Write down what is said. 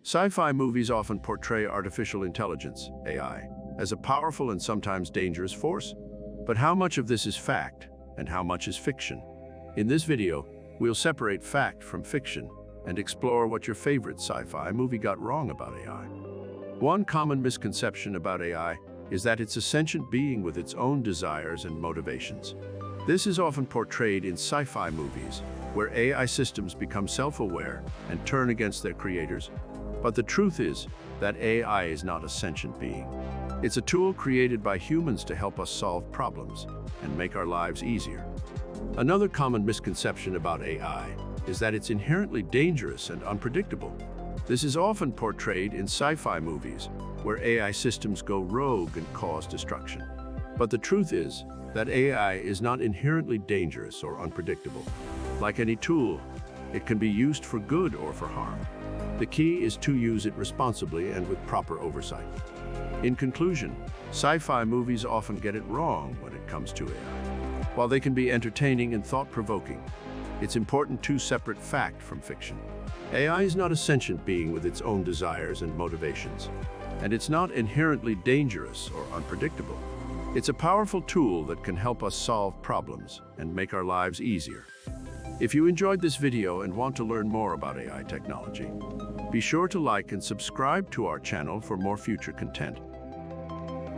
Sci-fi movies often portray artificial intelligence, AI, as a powerful and sometimes dangerous force. But how much of this is fact and how much is fiction? In this video, we'll separate fact from fiction and explore what your favorite sci-fi movie got wrong about AI. One common misconception about AI is that it's a sentient being with its own desires and motivations. This is often portrayed in sci-fi movies, where AI systems become self-aware and turn against their creators. But the truth is that AI is not a sentient being. It's a tool created by humans to help us solve problems and make our lives easier. Another common misconception about AI is that it's inherently dangerous and unpredictable. This is often portrayed in sci-fi movies, where AI systems go rogue and cause destruction. But the truth is that AI is not inherently dangerous or unpredictable. Like any tool, it can be used for good or for harm. The key is to use it responsibly and with proper oversight. In conclusion, sci-fi movies often get it wrong when it comes to AI. While they can be entertaining and thought-provoking, it's important to separate fact from fiction. AI is not a sentient being with its own desires and motivations, and it's not inherently dangerous or unpredictable. It's a powerful tool that can help us solve problems and make our lives easier. If you enjoyed this video and want to learn more about AI technology, be sure to like and subscribe to our channel for more future content.